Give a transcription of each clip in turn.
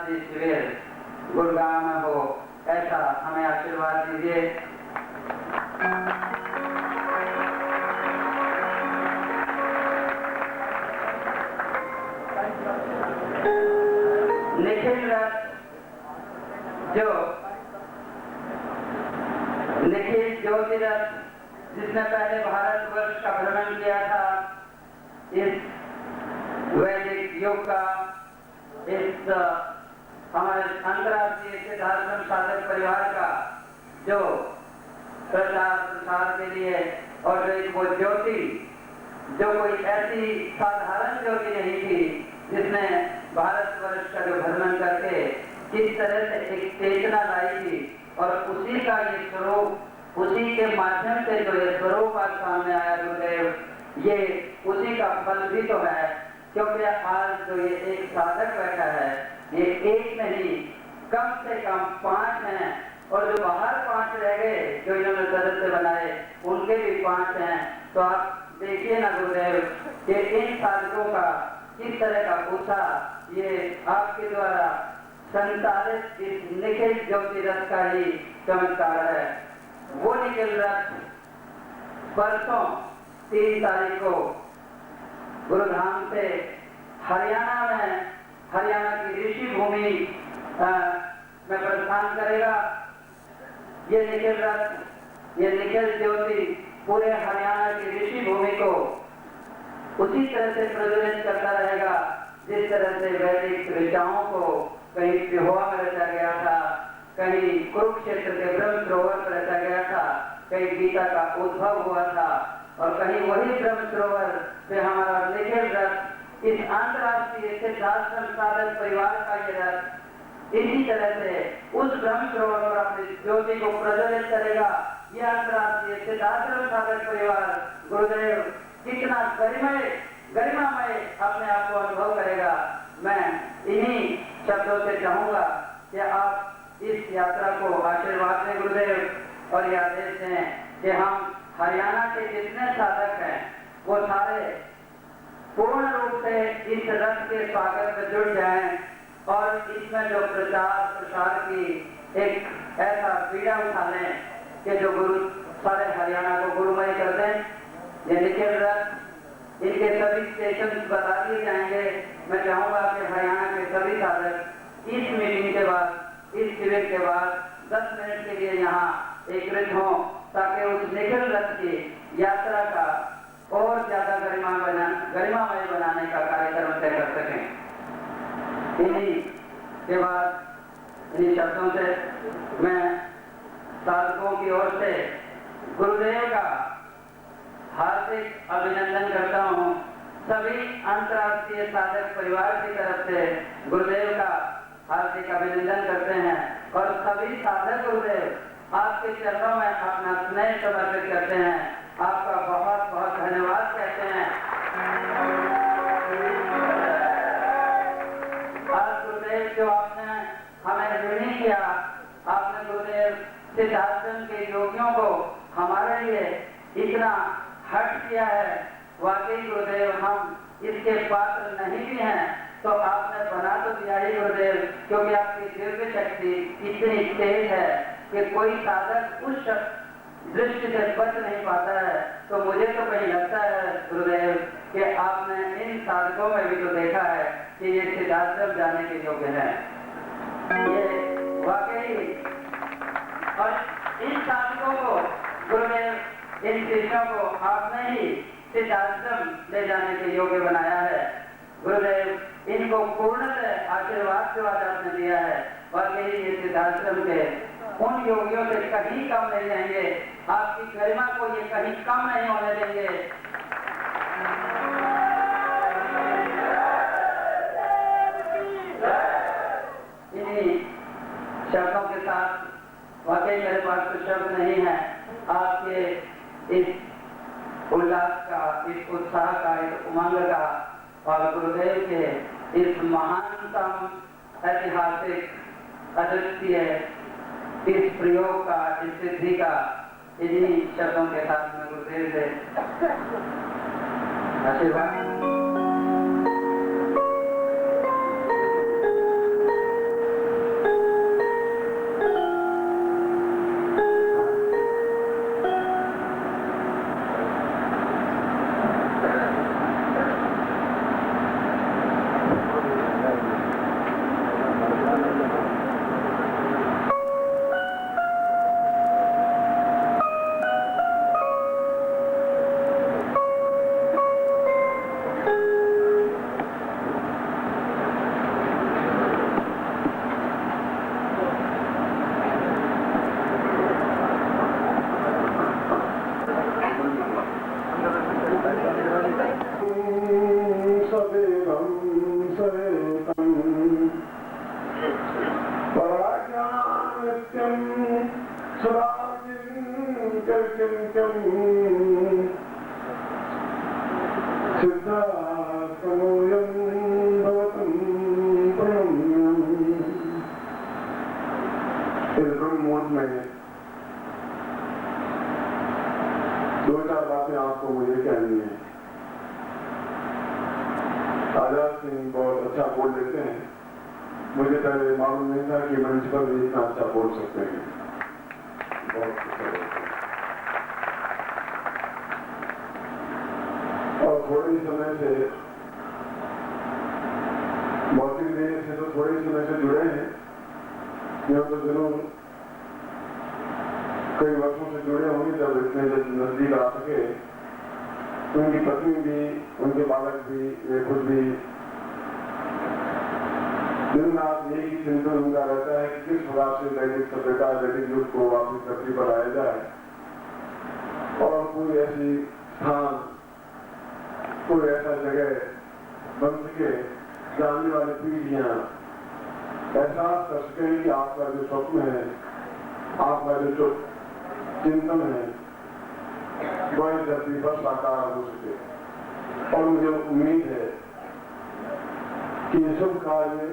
समाधि शिविर गुड़गांव में हो, ऐसा हमें आशीर्वाद दीजिए। निखिल रथ जो निखिल ज्योति रथ जिसने पहले भारतवर्ष का भ्रमण किया था, इस वैदिक युग का, इस हमारे अंतर्राष्ट्रीय सिद्धाश्रम साधक परिवार का जो प्रचार प्रसार के लिए, और जो एक वो ज्योति जो कोई ऐसी साधारण ज्योति नहीं थी जिसने भारतवर्ष का जो भ्रमण करके किस तरह से एक चेतना लाई थी, और उसी का ये स्वरूप, उसी के माध्यम से जो ये स्वरूप आज सामने आया गुरुदेव, ये उसी का फल भी तो है। क्योंकि आज जो ये एक साधक बैठा है, ये एक नहीं कम से कम 5 हैं, और जो बाहर 5 रह गए जो इन्होंने सदस्य बनाए, उनके भी 5 हैं। तो आप देखिए ना गुरुदेव कि इन साधकों का किस तरह का उत्साह ये आपके द्वारा संचालित इस निखिल ज्योति रथ का ही चमत्कार है। वो निखिल रथ परसों 3 तारीख को गुरुधाम से हरियाणा में, हरियाणा की ऋषि भूमि में प्रस्थान करेगा। ये निखिल रथ, ये निखिल ज्योति पूरे हरियाणा की ऋषि भूमि को उसी तरह से प्रज्वलित करता रहेगा जिस तरह से वैदिक ऋचाओं को कहीं पिहोवा में रचा गया था, कहीं कुरुक्षेत्र के ब्रह्म सरोवर पर रचा गया था, कहीं गीता का उद्भव हुआ था, और कहीं वही ब्रह्म सरोवर से हमारा निखिल रथ, इस अंतर्राष्ट्रीय सिद्धाश्रम साधक परिवार का ये रथ इसी तरह से उस ब्रह्म सरोवर पर अपनी ज्योति को प्रज्वलित करेगा। ये अंतर्राष्ट्रीय सिद्धाश्रम साधक परिवार गुरुदेव कितना गरिमामय अपने आप को अनुभव करेगा। मैं इन्हीं शब्दों से चाहूंगा कि आप इस यात्रा को आशीर्वाद दें गुरुदेव, और यह आदेश दें कि हम हरियाणा के जितने साधक हैं वो सारे पूर्ण रूप से इस रथ के स्वागत में जुड़ जाएं, और इसमें जो प्रचार प्रसार की एक ऐसा पीड़ा उठा लें कि जो गुरु सारे हरियाणा को गुरुमय कर दें। ये निखिल रथ, इनके सभी स्टेशन बता दिए जाएंगे। मैं चाहूंगा कि हरियाणा के सभी साधक इस मीटिंग के बाद, इस शिविर के बाद 10 मिनट के लिए यहाँ एकत्रित हों, ताकि उस निखिल रथ की यात्रा का और ज्यादा गरिमामय बनाने का कार्यक्रम तय कर सकें। इन्हीं के बाद, इन्हीं शब्दों से मैं साधकों की ओर से गुरुदेव का हार्दिक अभिनंदन करता हूँ। सभी अंतर्राष्ट्रीय साधक परिवार की तरफ से गुरुदेव का हार्दिक अभिनंदन करते हैं, और सभी साधक गुरुदेव आपके चरणों में अपना स्नेह समर्पित करते हैं। आपका बहुत बहुत धन्यवाद कहते हैं। आज गुरुदेव जो आपने हमें ऋणी किया, आपने गुरुदेव सिद्धाश्रम के योगियों को हमारे लिए इतना हट किया है। वाकई गुरुदेव हम इसके पात्र नहीं भी हैं, तो आपने बना तो दिया ही गुरुदेव, क्योंकि आपकी दिव्य शक्ति इतनी तेज है कि कोई साधक उस दृष्टि से बच नहीं पाता है। तो मुझे तो कहीं लगता है गुरुदेव कि आपने इन साधकों में भी तो देखा है कि ये सिद्धाश्रम जाने के योग्य है। ये वाकई, और इन साधकों को गुरुदेव, इन शिष्यों को आपने ही सिद्धाश्रम ले जाने के योग्य बनाया है। गुरुदेव इनको पूर्णतः आशीर्वाद जो आज आपने दिया है, वाकई ये सिद्धाश्रम के उन योगियों से कहीं कम नहीं रहेंगे। आपकी गरिमा को ये कहीं कम नहीं होने देंगे। इन्हीं शब्दों के साथ, वाकई मेरे पास तो शब्द नहीं है आपके इस उल्लास का, इस उत्साह का, इस उमंग का, और गुरुदेव के इस महानतम ऐतिहासिक अद्वितीय इस प्रयोग का, इस सिद्धि का, इन्हीं शब्दों के साथ में गुरुदेव से आशीर्वाद। अंत में 2-4 बातें आपको मुझे कहनी है। आजाद सिंह बहुत अच्छा बोल लेते हैं, मुझे पहले मालूम नहीं था कि मंच पर भी इतना अच्छा बोल सकते हैं। बहुत अच्छा बोलते हैं। और थोड़े ही समय से, भौतिक देह से तो थोड़े ही समय से जुड़े हैं, यह तो जरूर कई वर्षों से जुड़े होंगे। जब इतने नजदीक आ सके, उनकी पत्नी भी, उनके बालक भी, वे खुद भी दिन रात एक ही चिंतन उनका रहता है कि किस प्रकार से वैदिक सभ्यता, वैदिक युग को वापस धरती पर लाया जाए और कोई ऐसी स्थान, कोई ऐसा जगह बन सके जहाँ आने वाली पीढ़ियां एहसास कर सकें कि आपका जो स्वप्न है, आपका जो चिंतन है, वह धरती पर साकार हो सके। और मुझे उम्मीद है कि ये सब कार्य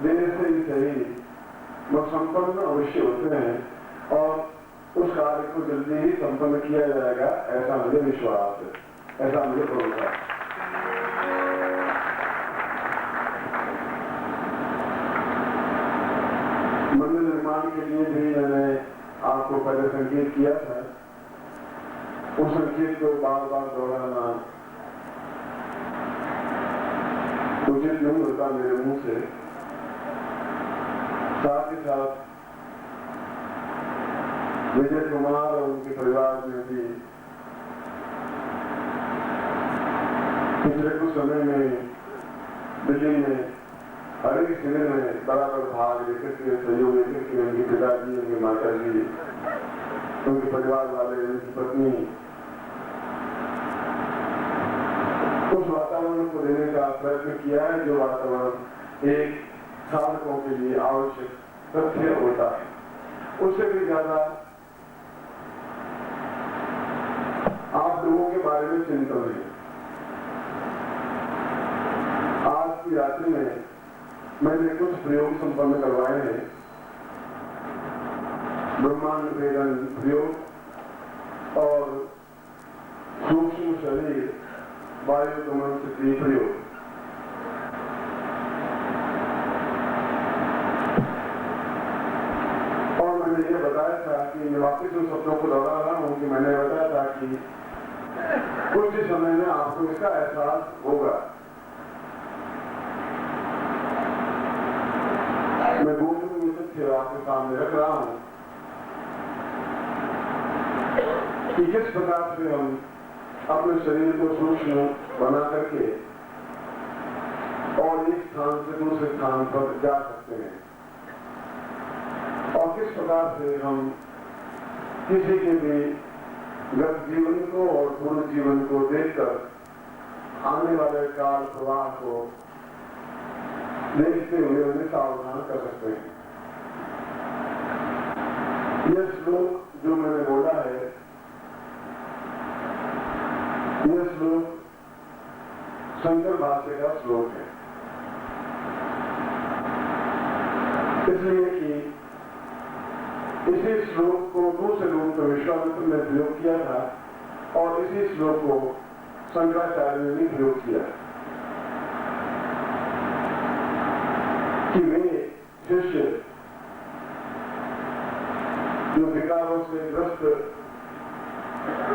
देर से ही सही वह संपन्न अवश्य होते हैं और उस कार्य को जल्दी ही संपन्न किया जाएगा, ऐसा मुझे विश्वास है, ऐसा मुझे भरोसा है। मंदिर निर्माण के लिए भी मैंने आपको पहले संकेत किया था। उस संकेत को बार बार दोहराना उचित नहीं होता मेरे मुंह से। साथ ही साथ विजय कुमार और उनके परिवार में भी पिछले कुछ समय में दिल्ली में हर एक शिविर में बराबर भाग लेकर के, सहयोग लेकर के उनके पिताजी, उनकी माता जी, उनके परिवार वाले, उनकी पत्नी उस वातावरण को देने का प्रयत्न किया है जो वातावरण एक साधकों के लिए आवश्यक तथ्य होता है। उससे भी ज्यादा आप लोगों के बारे में चिंतन है। आज की रात्रि में मैंने कुछ प्रयोग संपन्न करवाए हैं। ब्रह्मांड वेदन प्रयोग और सूक्ष्म शरीर वायु गमन से प्रयोग। और मैंने ये बताया था कि मैं वापिस उन शब्दों को दोहरा रहा हूं कि मैंने बताया था कि कुछ ही समय में आपको इसका एहसास होगा। मैं गोपनीय ये तथ्य आपके सामने रख रहा हूं कि किस प्रकार से हम अपने शरीर को सूक्ष्म बना करके और एक स्थान से दूसरे स्थान पर जा सकते हैं और किस प्रकार से हम किसी के भी गत जीवन को और पूर्ण जीवन को देखकर आने वाले काल प्रवाह को देखते हुए उन्हें सावधान कर सकते हैं। यह श्लोक जो मैंने बोला है, यह श्लोक शंकर भाष्य का श्लोक है, इसलिए कि इसी श्लोक को दूसरे रूप में विश्वामित्र ने प्रयोग किया था और इसी श्लोक को शंकराचार्य ने भी प्रयोग किया कि वे शिष्य जो विकारों से ग्रस्त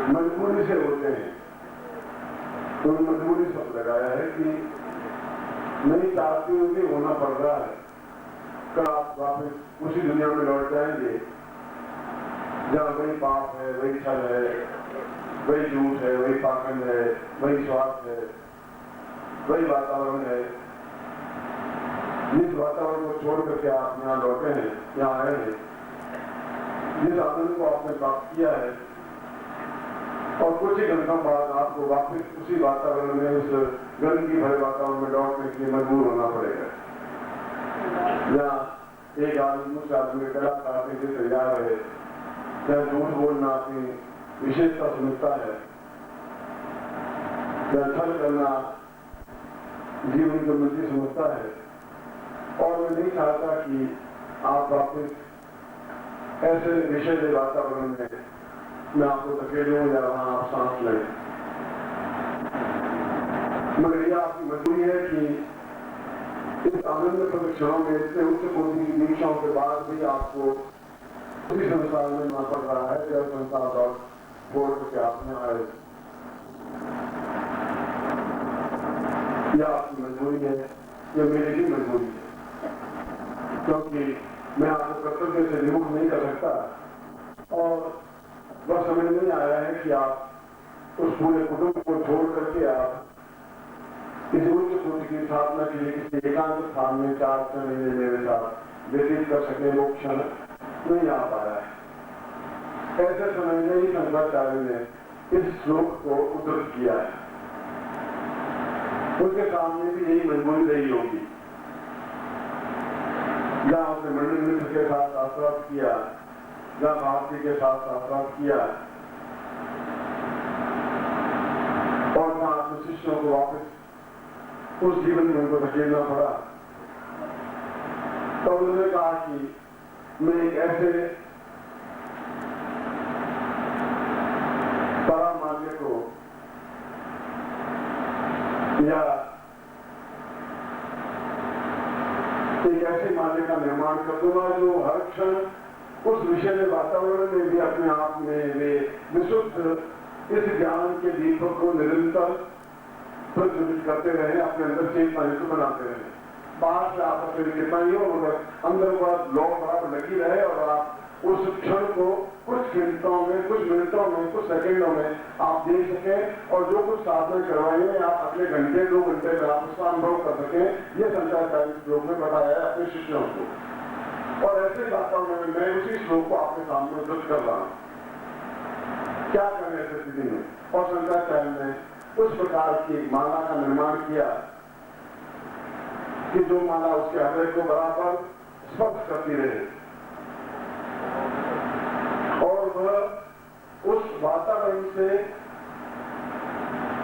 मजबूरी से होते हैं, तो मजबूरी शब्द लगाया है कि नहीं चाहती हुई भी होना पड़ रहा है। कल आप वापस उसी दुनिया में लौट जाएंगे जहाँ वही पाप है, वही छल है, वही झूठ है, वही पाखंड है, वही स्वार्थ है, वही वातावरण है। जिस वातावरण को छोड़ करके आप यहाँ लौटे हैं, यहाँ आए हैं, जिस आनंद को आपने प्राप्त किया है और कुछ ही घंटों बाद आपको वापस उसी वातावरण में, उस गंदगी भरे वातावरण में लौटने के लिए मजबूर होना पड़ेगा। जहाँ एक आदमी दूसरे आदमी कला काटने के लिए तैयार है, जहाँ झूठ बोलना अपनी विशेषता समझता है, जहाँ छल करना जीवन की उन्नति समझता है। और मैं नहीं चाहता कि आप वापस ऐसे विषय वातावरण में मैं आपको धकेलूं या वहां आप सांस लें, मगर यह आपकी मजबूरी है कि इस आनंद परीक्षणों में इतने उच्च कोटि की दीक्षाओं के बाद भी आपको उसी संसार में ना पड़ रहा है जब संसार और छोड़ के आप में आए। यह आपकी मजबूरी है, यह मेरी भी मजबूरी है, क्योंकि मैं आपको कर्तव्य से विमुख नहीं कर सकता और वह समझ नहीं आया है कि आप उस पूरे कुटुंब को छोड़ करके आप किसी उच्च कोटि की स्थापना के लिए किसी एकांत स्थान में 4 महीने मेरे साथ व्यतीत कर सके, वो क्षण नहीं आ पाया है। ऐसे समय में ही शंकराचार्य ने इस श्लोक को उद्धृत किया है। उनके सामने भी यही मजबूरी रही होगी, जहां उसने मंडल मित्र के साथ शास्त्रार्थ किया, जहां भारती के साथ शास्त्रार्थ किया और जहां अपने शिष्यों को वापस उस जीवन में उनको धकेलना पड़ा, तो उन्होंने कहा कि मैं एक ऐसे परामान्य को या एक ऐसे मान्य का निर्माण कर दूंगा जो हर क्षण उस विषय वातावरण में भी अपने आप में वे विशुद्ध इस ज्ञान के दीपक को निरंतर प्रज्वलित करते रहे, अपने अंदर चेतना युक्त बनाते रहे। बाहर से आप अपने कितना ही हो मगर अंदर पर लौ बराबर लगी रहे और आप उस क्षण को कुछ मिनटों में, कुछ मिनटों में, कुछ सेकंडों में आप देख सकें और जो कुछ साधना करवाएंगे आप अगले घंटे 2 घंटे में आप उसका अनुभव कर सकें। ये शंकराचार्य श्लोक में बताया है अपने शिष्यों को, और ऐसे वातावरण में मैं उसी श्लोक को आपके सामने उद्धृत कर रहा हूं। क्या करें ऐसे स्थिति में? और शंकराचार्य ने उस प्रकार की माला का निर्माण किया कि जो माला उसके हृदय को बराबर स्पर्श करती रहे और वह उस वातावरण से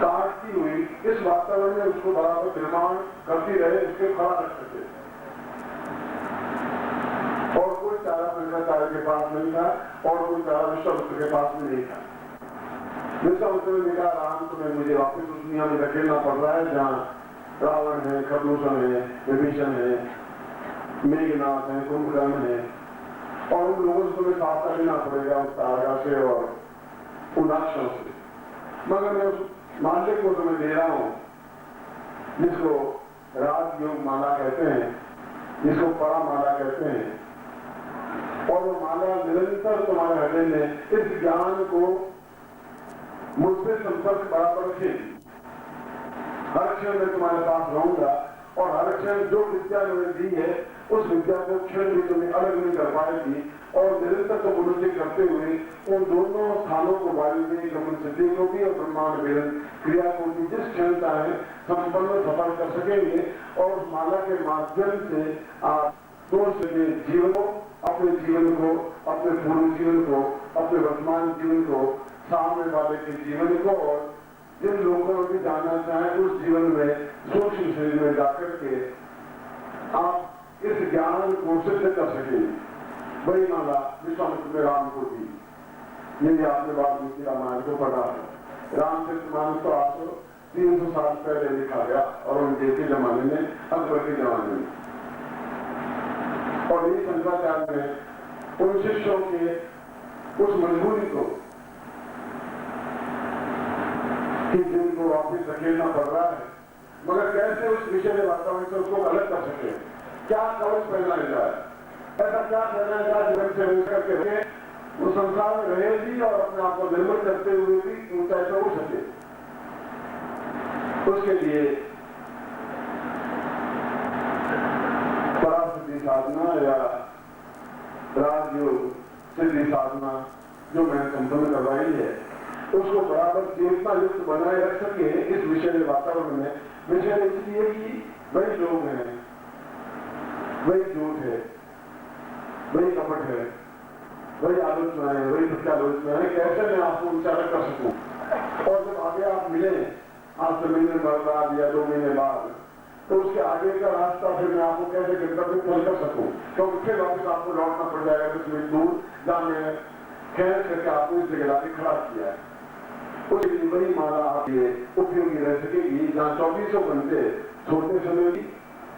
काटती हुई इस वातावरण में उसको बराबर निर्माण करती रहे, उसके खड़ा रख सके। और कोई चारा शंकराचार्य के पास नहीं था और कोई चारा विश्वामित्र के पास भी नहीं था। विश्वामित्र ने कहा, राम तुम्हें मुझे वापस उस दुनिया में धकेलना पड़ रहा है जहां रावण है, खरदूषण है, विभीषण है, मेघनाथ है, कुंभकर्ण है, और उन लोगों से तुम्हें सावधान लेना पड़ेगा उस तारका से और उन राक्षसों से। मगर मैं उस माले को तुम्हें दे रहा हूं जिसको राजयोग माला कहते हैं, जिसको परामाला कहते हैं, और वो माला निरंतर तुम्हारे हृदय में इस ज्ञान को मुझसे संपर्क बराबर रखेगी। हर क्षण मैं तुम्हारे पास रहूंगा और हर क्षण जो विद्या मैंने दी है उस विद्या को क्षण भी तुम्हें अलग नहीं कर पाएगी और निरंतर को मनुष्य करते हुए उन दोनों स्थानों को वायुदेव गमन सिद्धि को भी और ब्रह्मांड वेदन क्रिया को भी जिस क्षण चाहे संपन्न सफल कर सकेंगे। और उस माला के माध्यम से आप दोष के जीवन को, अपने जीवन को, अपने पूर्व जीवन को, अपने वर्तमान जीवन को, सामने वाले के जीवन को और जिन लोगों को भी जानना चाहें उस जीवन में सूक्ष्म शरीर में जाकर के आप इस ज्ञान को सिद्ध कर सकें। वही माला विश्वामित्र ने राम को दी। यदि आपने वाल्मीकि रामायण को पढ़ा है, रामचरितमानस तो आपको 300 साल पहले लिखा गया और उनके के जमाने में, अकबर के जमाने में। और ये शंकराचार्य ने उन शिष्यों के उस मजबूरी को कि जिनको वापिस धकेलना पड़ रहा है, मगर कैसे उस विषय वातावरण से उसको अलग कर सके, क्या कवच पहनाया जाए, ऐसा क्या पहनाया जाए जीवन से मिल करके रहे, वो संसार में रहे भी और अपने आप को निर्भर करते हुए भी ऊंचाई पर उठ सके। उसके लिए परासिद्धि साधना या राजयोग सिद्धि साधना जो मैंने संपन्न करवाई है उसको बराबर चेतना युक्त बनाए रख सके इस विषय वातावरण में। विषय इसलिए कि वही लोग हैं, वही झूठ है, वही कपट है, वही आलोचना है, वही प्रत्यालोचना है। कैसे मैं आपको उच्चारण कर सकूं? और जब आगे आप मिले आज से महीने बाद या 2 महीने बाद, तो उसके आगे का रास्ता फिर मैं आपको कैसे गंतव्य पर कर सकूं? क्योंकि फिर वापस आपको लौटना पड़ेगा। पड़ जाएगा 10 मिनट दूर जहाँ मैं खैर करके आपको इस जगह लाके खड़ा किया है, उसके लिए वही माला आपके उपयोगी रह सकेगी जहाँ 24 घंटे सोते समय भी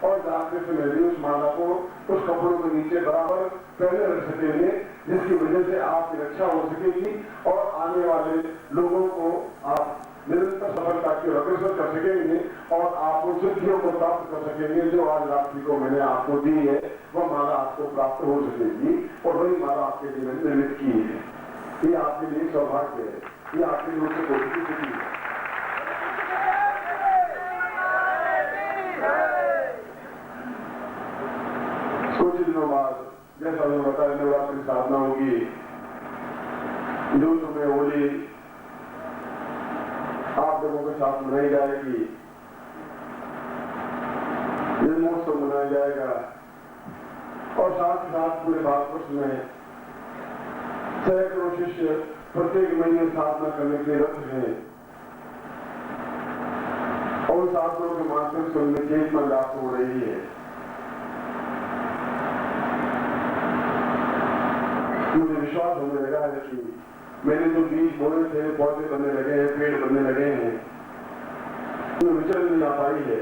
और जागते समय भी उस माला को उस कपड़ों के नीचे बराबर पहले रख सकेंगे, जिसकी वजह से आपकी रक्षा हो सकेगी और आने वाले लोगों को आप निरंतर सफलता की अग्रसर कर सकेंगे और आप उन सिद्धियों को प्राप्त कर सकेंगे जो आज रात्रि को मैंने आपको दी है, वह माला आपको प्राप्त हो सकेगी और वही माला आपके लिए मैंने निर्मित की है। ये आपके लिए सौभाग्य है, ये आपके लिए उससे कोई स्थिति है। कुछ दिनों बाद जैसा मैंने बताया नवरात्रि साधना होगी, जो समय होली आप लोगों के साथ मनाई जाएगी, जन्मोत्सव मनाया जाएगा और साथ ही साथ पूरे भारतवर्ष में सैकड़ों शिष्य प्रत्येक महीने साधना करने के लिए रत हैं और उन साधनों के माध्यम से उनमें चेतना प्राप्त हो रही है। मुझे विश्वास होने लगा है कि मैंने जो बीज बोए थे पौधे बनने लगे हैं, पेड़ बनने लगे हैं, उनमें विचलन नहीं आ पाई है।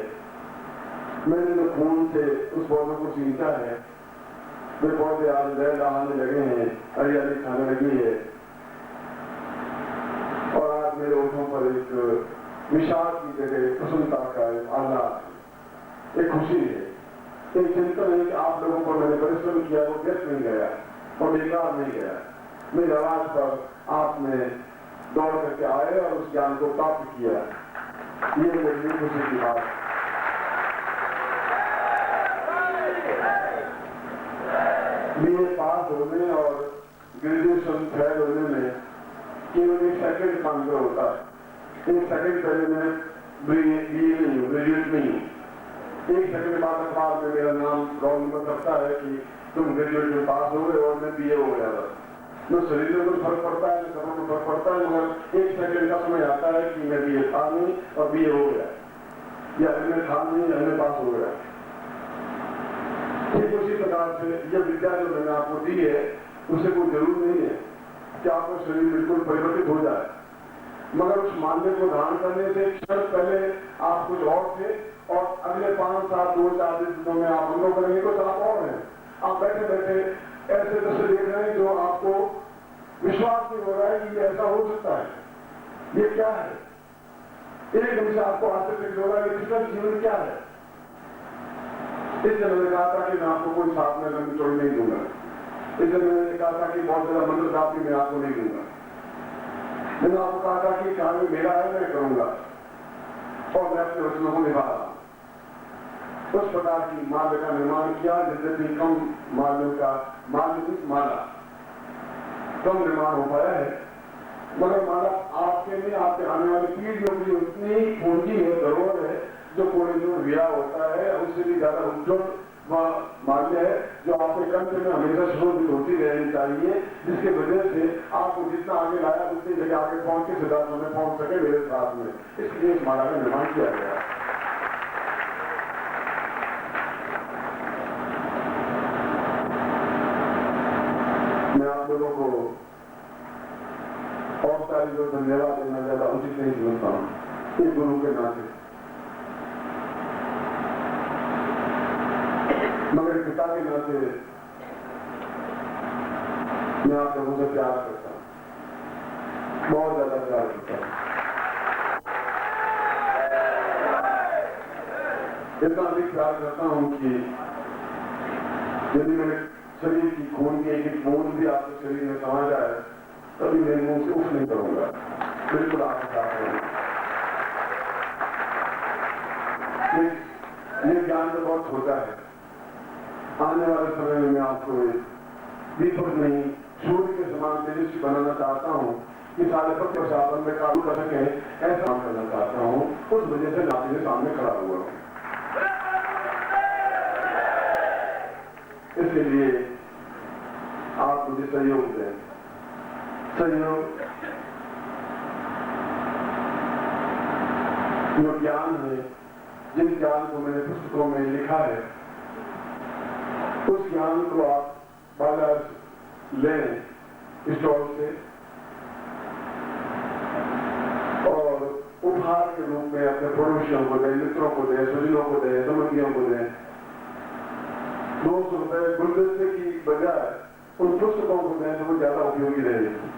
मैंने जो खून से उस पौधों को सींचा है, वे पौधे आज लय लहाने लगे हैं, हरियाली खाने लगी है और आज मेरे ओठों पर एक विषाद की जगह प्रसन्नता का आह्लाद, एक खुशी है, एक चिंतन है कि आप लोगों को मैंने परिश्रम किया वो व्यर्थ नहीं गया और बेकार नहीं गया। मेरी आवाज पर आपने दौड़ करके आए और उस ज्ञान को प्राप्त किया, ये मेरे लिए खुशी की बात है। बीए पास होने और ग्रेजुएशन फेल होने में केवल 1 सेकंड का अंतर होता है। 1 सेकंड पहले मैं बीए नहीं हूँ, ग्रेजुएट नहीं हूँ। 1 सेकंड बाद अखबार में मेरा नाम रोल नंबर करता है कि तुम ग्रेजुएट में पास हो गए और मैं बीए हो गया था। न शरीर में कुछ फर्क पड़ता है, न कपड़ों में फर्क पड़ता है, मगर 1 सेकंड का समय आता है कि मैं बीए था नहीं और बीए हो गया, या मैं था नहीं या मैं पास हो गया। ठीक उसी प्रकार से यह विद्या जो मैंने आपको दी है, उसे कोई जरूर नहीं है कि आपका शरीर बिल्कुल परिवर्तित हो जाए, मगर उस मान्य को धारण करने से क्षण पहले आप कुछ और थे और अगले 5, 7, 2, 4 दिनों में आप अनुभव करेंगे कुछ आप और हैं। आप बैठे बैठे ऐसे दृश्य देख रहे हैं जो आपको विश्वास नहीं हो रहा है कि ये ऐसा हो सकता है, ये क्या है। एकदम से आपको आश्चर्य हो रहा है कि इसका जीवन क्या है। इसलिए मैंने कहा था कि मैं आपको कोई साथ में लंबी चौड़ी नहीं दूंगा, इसलिए मैंने कहा था कि बहुत ज्यादा मंत्र जाप मैं आपको नहीं दूंगा। मैंने आपको कहा था कि कार्य मेरा है, मैं करूंगा और मैं अपने वचनों को निभा रहा हूं। उस प्रकार की माल्य का निर्माण किया जिससे भी कम माल्यों का माला कम निर्माण हो पाया है, मगर माला आपके लिए आपके आने वाली पीढ़ियों के लिए उतनी ही पूंजी है, धरोहर है, जो कोई जो विया होता है उससे भी ज्यादा उज्ज्वल माल्य है, जो आपके कंठ में हमेशा शोधित होती रहनी चाहिए, जिसके वजह से आपको जितना आगे लाया उतनी जगह आगे पहुंच के सिद्धार्थों में पहुंच सके मेरे साथ में। इसलिए इस माला का निर्माण किया गया। मैं आप लोगों को और सारी जो धन्यवाद देना ज्यादा उचित नहीं समझता हूं, एक गुरु के नाते, मगर पिता के नाते मैं आप लोगों से प्यार करता हूं, बहुत ज्यादा प्यार करता हूं। इतना अधिक प्यार करता हूं कि यदि मेरे शरीर की खून की एक बूंद भी आपके शरीर में समा जाए तभी मैं मुंह से उठ नहीं करूंगा, बिल्कुल आपके साथ रहूंगा। ये ज्ञान तो बहुत छोटा है, आने वाले समय में मैं आपको दीपक नहीं सूर्य के समान तेजस्वी बनाना चाहता हूं कि सारे पक्ष प्रशासन में काबू कर सके, ऐसा काम करना चाहता हूं। उस वजह से नाते के सामने खड़ा हुआ हूं। इसके लिए आप मुझे सहयोग दें। सहयोग जो ज्ञान है, जिन ज्ञान को मैंने पुस्तकों में लिखा है, उस ज्ञान को आप बाजार लें स्टॉल से और उपहार के रूप में अपने पड़ोसियों को दें, मित्रों को दें, स्वजनों को दें, संबंधियों को दें। 200 रुपए गुलदस्ते की बजाय उन पुस्तकों को दें तो वो ज्यादा उपयोगी रहेगी।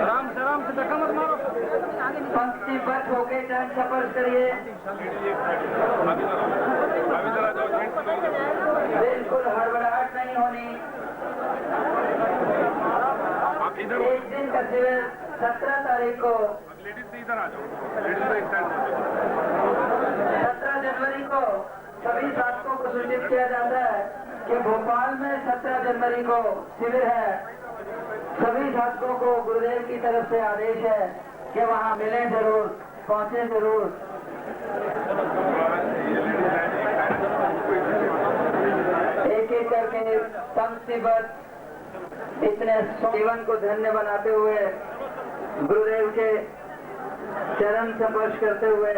आराम से धक्का मत मारो। पंक्तिबद्ध होके चरण स्पर्श करिए। बिल्कुल हड़बड़ाहट नहीं होनी। एक दिन का शिविर 17 तारीख को, लेडीज से इधर आ जाओ, लेडीज से एक साइड 17 जनवरी को सभी साधकों को सूचित किया जाता है कि भोपाल में 17 जनवरी को शिविर है। सभी साधकों को गुरुदेव की तरफ से आदेश है कि वहां मिलें जरूर, पहुंचे जरूर। एक एक करके पंक्तिबद्ध इतने जीवन को धन्य बनाते हुए गुरुदेव के चरण स्पर्श करते हुए